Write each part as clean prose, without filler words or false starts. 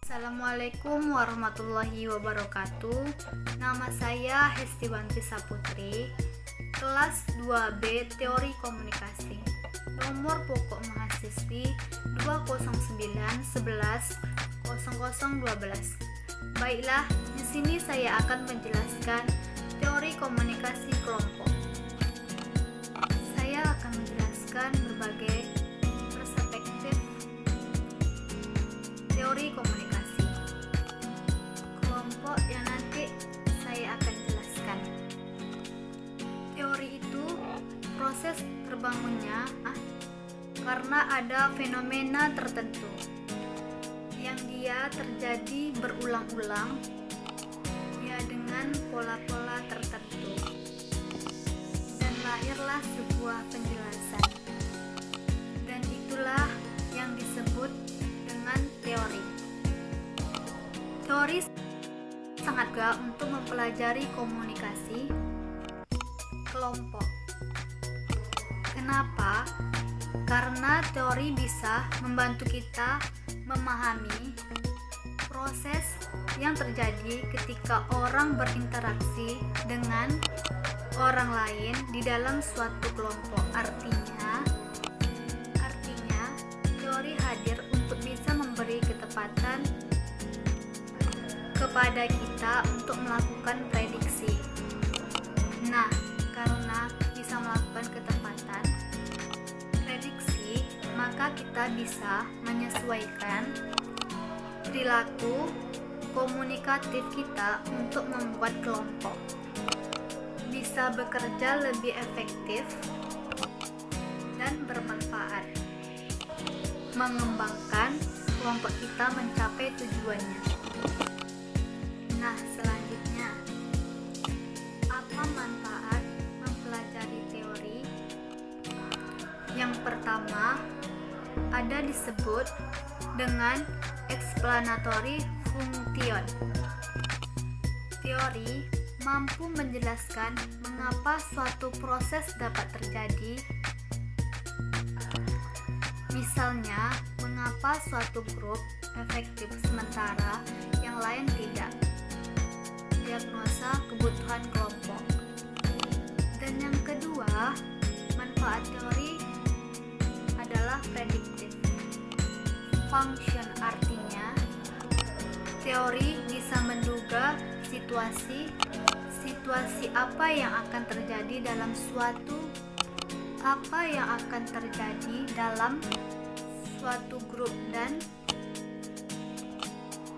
Assalamualaikum warahmatullahi wabarakatuh. Nama saya Hestiwanti Saputri, kelas 2B Teori Komunikasi. Nomor pokok mahasiswi 209110012. Baiklah, di sini saya akan menjelaskan teori komunikasi kelompok. Saya akan menjelaskan berbagai perspektif teori komunikasi kelompok yang nanti saya akan jelaskan. Teori itu proses terbangunnya karena ada fenomena tertentu yang dia terjadi berulang-ulang dengan pola-pola tertentu, dan lahirlah sebuah penjelasan, dan itulah yang disebut dengan teori. Teori sangat gak untuk mempelajari komunikasi kelompok. Kenapa? Karena teori bisa membantu kita memahami proses yang terjadi ketika orang berinteraksi dengan orang lain di dalam suatu kelompok. Artinya teori hadir untuk bisa memberi ketepatan kepada kita untuk melakukan prediksi. Nah, karena bisa melakukan ketepatan prediksi, maka kita bisa menyesuaikan perilaku komunikatif kita untuk membuat kelompok bisa bekerja lebih efektif dan bermanfaat, mengembangkan kelompok kita mencapai tujuannya. Nah, selanjutnya, apa manfaat mempelajari teori? Yang pertama, ada disebut dengan explanatory function. Teori mampu menjelaskan mengapa suatu proses dapat terjadi. Misalnya, mengapa suatu grup efektif sementara yang lain tidak. Diagnosa kebutuhan kelompok. Dan yang kedua, manfaat teori adalah predictive function. Artinya, teori bisa menduga situasi apa yang akan terjadi dalam suatu grup, dan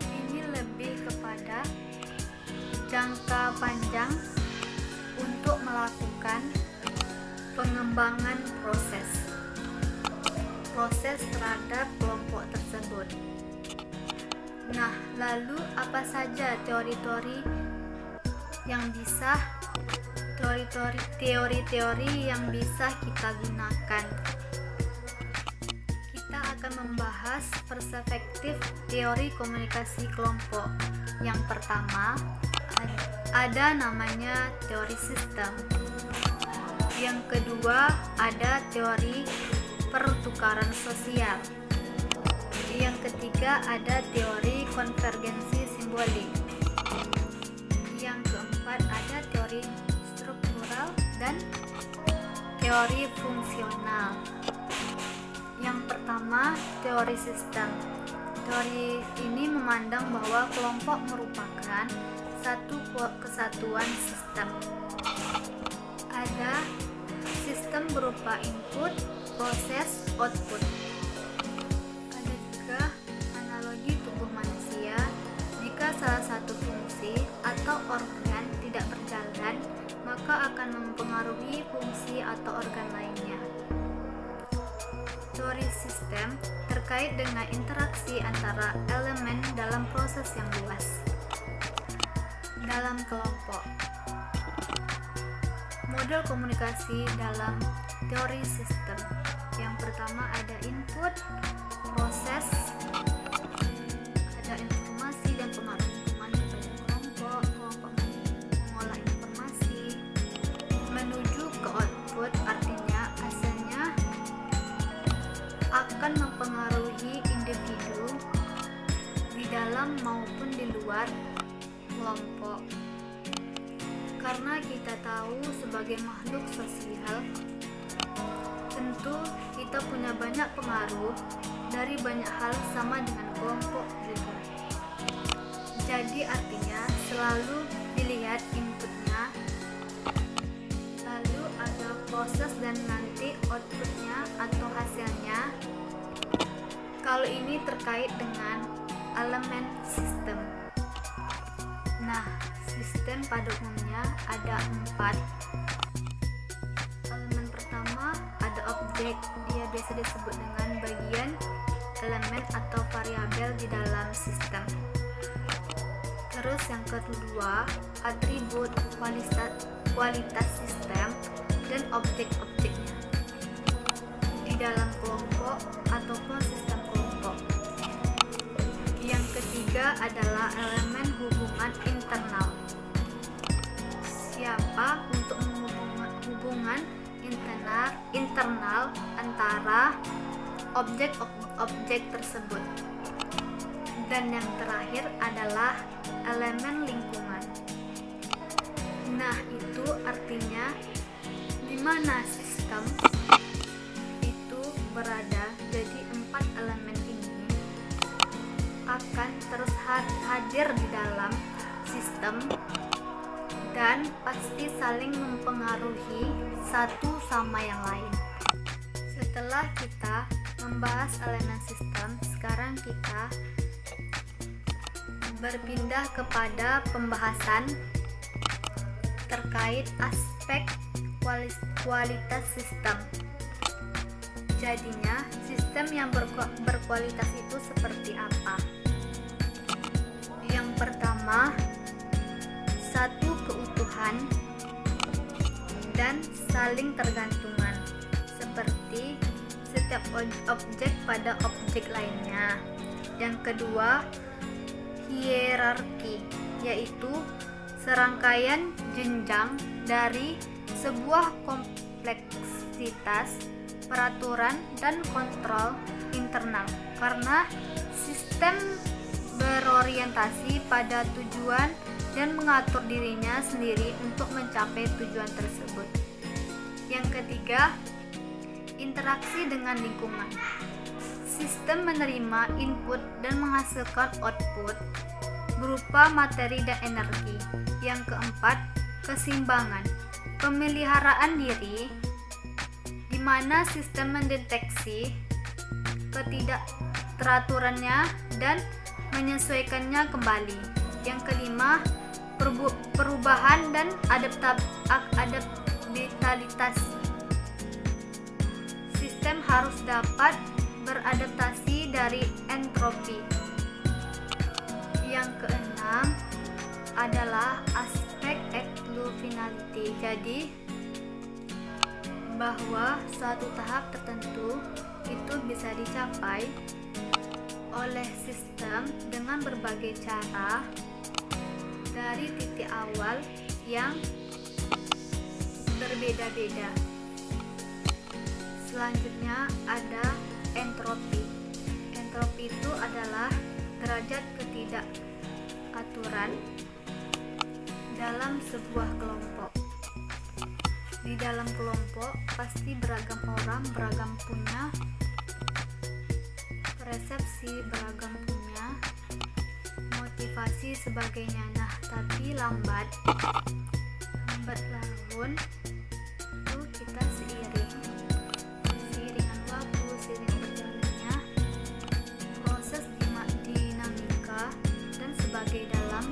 ini lebih kepada jangka panjang untuk melakukan pengembangan proses terhadap kelompok tersebut. Nah, lalu apa saja teori-teori yang bisa kita gunakan? Kita akan membahas perspektif teori komunikasi kelompok. Yang pertama, ada namanya teori sistem. Yang kedua, ada teori pertukaran sosial. Yang ketiga, ada teori konvergensi simbolik. Yang keempat, ada teori struktural dan teori fungsional. Yang pertama, teori sistem. Teori ini memandang bahwa kelompok merupakan satu kesatuan sistem. Ada sistem berupa input, proses, output. Ada juga analogi tubuh manusia. Jika salah satu fungsi atau organ tidak berjalan, maka akan mempengaruhi fungsi atau organ lainnya. Teori sistem terkait dengan interaksi antara elemen dalam proses yang luas dalam kelompok. Model komunikasi dalam teori sistem. Yang pertama ada input, proses, ada informasi dan pengaruh lingkungan kepada kelompok mengolah informasi, menuju ke output, artinya hasilnya akan mempengaruhi individu di dalam dalam maupun di luar kelompok. Karena kita tahu sebagai makhluk sosial, tentu kita punya banyak pengaruh dari banyak hal sama dengan kelompok juga. Jadi artinya selalu dilihat inputnya, lalu ada proses dan nanti outputnya atau hasilnya. Kalau ini terkait dengan elemen sistem. Nah, sistem pada umumnya ada 4. Elemen pertama ada objek, dia biasa disebut dengan bagian, elemen atau variabel di dalam sistem. Terus yang kedua, atribut, kualitas sistem dan objek-objeknya di dalam kelompok ataupun sistem kelompok. Yang ketiga adalah elemen hubungan internal. Siapa untuk hubungan internal antara objek-objek tersebut. Dan yang terakhir adalah elemen lingkungan. Nah, itu artinya di mana sistem itu berada. Jadi 4 elemen ini akan terus hadir di dalam sistem dan pasti saling mempengaruhi satu sama yang lain. Setelah kita membahas elemen sistem, sekarang kita berpindah kepada pembahasan terkait aspek kualitas sistem. Jadinya, sistem yang berkualitas itu seperti apa? Yang pertama, satu keutuhan dan saling tergantungan, seperti setiap objek pada objek lainnya. Yang kedua, hierarki, yaitu serangkaian jenjang dari sebuah kompleksitas peraturan dan kontrol internal, karena sistem berorientasi pada tujuan dan mengatur dirinya sendiri untuk mencapai tujuan tersebut. Yang ketiga, interaksi dengan lingkungan. Sistem menerima input dan menghasilkan output berupa materi dan energi. Yang keempat, keseimbangan. Pemeliharaan diri, di mana sistem mendeteksi ketidakteraturannya dan menyesuaikannya kembali. Yang kelima, perubahan dan adaptabilitas. Sistem harus dapat beradaptasi dari entropi. Yang keenam adalah aspek finality. Jadi bahwa suatu tahap tertentu itu bisa dicapai oleh sistem dengan berbagai cara dari titik awal yang berbeda-beda. Selanjutnya ada entropi. Entropi itu adalah derajat ketidakaturan dalam sebuah kelompok. Di dalam kelompok pasti beragam orang, beragam punya persepsi, beragam punya motivasi sebagainya. Nah, tapi lambat laun itu kita seiringan waktu, seiring berjalannya proses dinamika dan sebagai dalam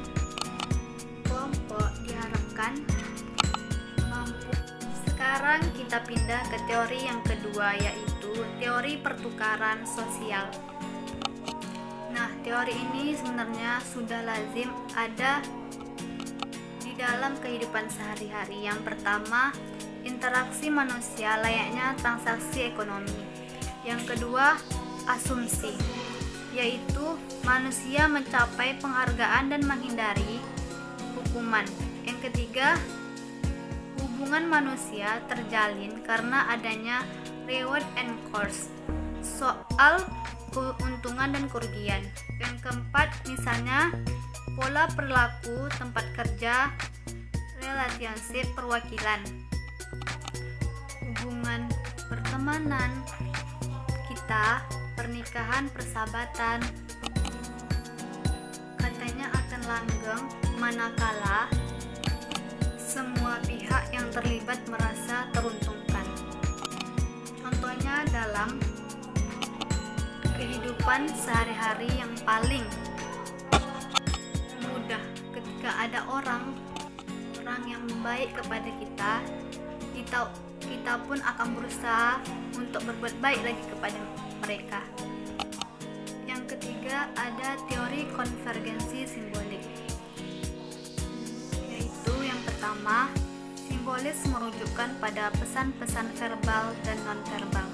kelompok diharapkan mampu. Sekarang kita pindah ke teori yang kedua, yaitu teori pertukaran sosial. Nah, teori ini sebenarnya sudah lazim ada di dalam kehidupan sehari-hari. Yang pertama, interaksi manusia layaknya transaksi ekonomi. Yang kedua, asumsi, yaitu manusia mencapai penghargaan dan menghindari hukuman. Yang ketiga, hubungan manusia terjalin karena adanya reward and cost. Soal keuntungan dan kerugian. Yang keempat, misalnya pola perilaku tempat kerja, relationship perwakilan, hubungan pertemanan kita, pernikahan, persahabatan, katanya akan langgeng manakala semua pihak yang terlibat merasa teruntungkan. Contohnya dalam kehidupan sehari-hari yang paling mudah, ketika ada orang yang baik kepada kita pun akan berusaha untuk berbuat baik lagi kepada mereka. Yang ketiga, ada teori konvergensi simbolik, yaitu yang pertama, simbolis merujukkan pada pesan-pesan verbal dan non-verbal.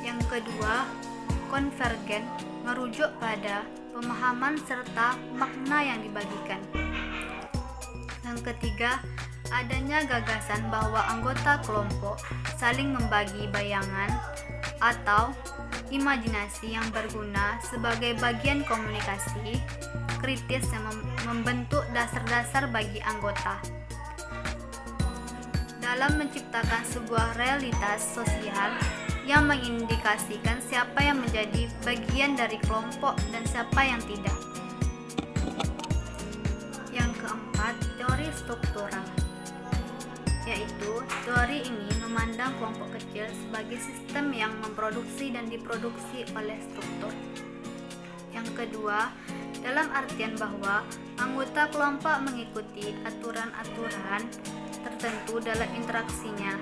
Yang kedua, konvergen merujuk pada pemahaman serta makna yang dibagikan. Yang ketiga, adanya gagasan bahwa anggota kelompok saling membagi bayangan atau imajinasi yang berguna sebagai bagian komunikasi kritis yang membentuk dasar-dasar bagi anggota dalam menciptakan sebuah realitas sosial yang mengindikasikan siapa yang menjadi bagian dari kelompok dan siapa yang tidak. Yang keempat, teori struktural, yaitu teori ini memandang kelompok kecil sebagai sistem yang memproduksi dan diproduksi oleh struktur. Yang kedua, dalam artian bahwa anggota kelompok mengikuti aturan-aturan tertentu dalam interaksinya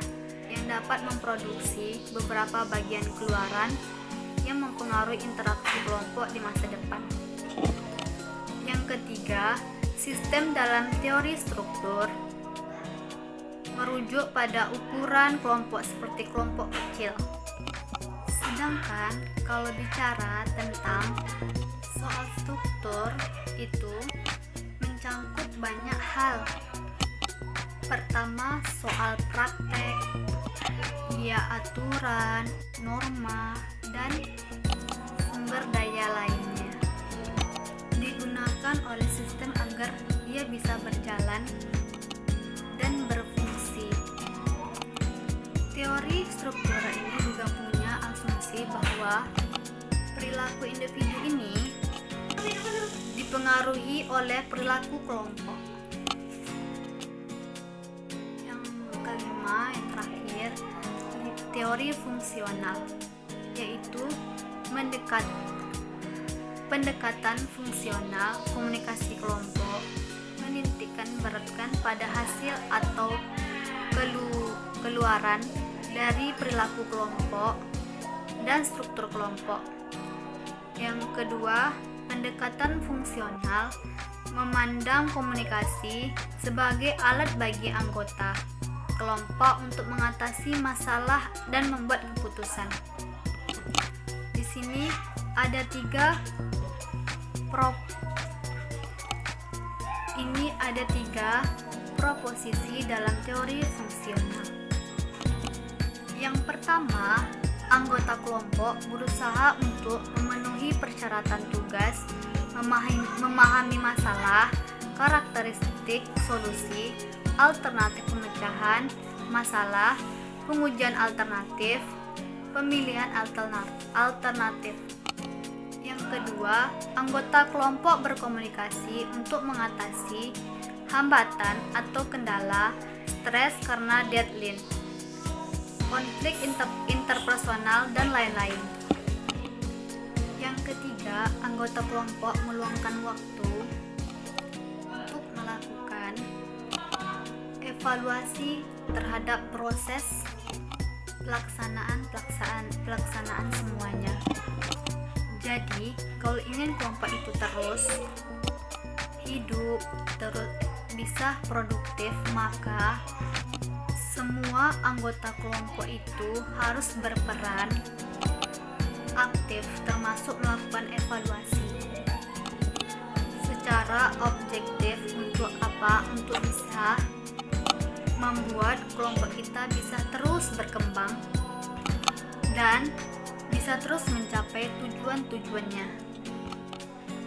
yang dapat memproduksi beberapa bagian keluaran yang mempengaruhi interaksi kelompok di masa depan. Yang ketiga, sistem dalam teori struktur merujuk pada ukuran kelompok seperti kelompok kecil. Sedangkan kalau bicara tentang soal struktur itu mencangkut banyak hal. Pertama, soal praktek, aturan, norma, dan sumber daya lainnya. Digunakan oleh sistem agar ia bisa berjalan dan berfungsi. Teori struktural ini juga punya asumsi bahwa perilaku individu ini dipengaruhi oleh perilaku kelompok. Yang kelima, yang terakhir, teori fungsional, yaitu pendekatan fungsional komunikasi kelompok menitikkan beratkan pada hasil atau keluaran dari perilaku kelompok dan struktur kelompok. Yang kedua, pendekatan fungsional memandang komunikasi sebagai alat bagi anggota kelompok untuk mengatasi masalah dan membuat keputusan. Di sini ada tiga proposisi dalam teori fungsional. Yang pertama, anggota kelompok berusaha untuk memenuhi persyaratan tugas, memahami masalah, karakteristik solusi, alternatif pemecahan masalah, pengujian alternatif, pemilihan alternatif. Yang kedua, anggota kelompok berkomunikasi untuk mengatasi hambatan atau kendala, stres karena deadline, konflik interpersonal, dan lain-lain. Yang ketiga, anggota kelompok meluangkan waktu untuk melakukan evaluasi terhadap proses pelaksanaan semuanya. Jadi, kalau ingin kelompok itu terus hidup, terus bisa produktif, maka semua anggota kelompok itu harus berperan aktif, termasuk melakukan evaluasi secara objektif. Untuk apa? Untuk bisa membuat kelompok kita bisa terus berkembang dan bisa bisa terus mencapai tujuan-tujuannya.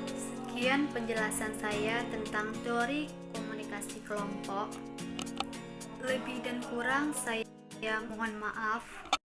Sekian penjelasan saya tentang teori komunikasi kelompok. Lebih dan kurang saya mohon maaf.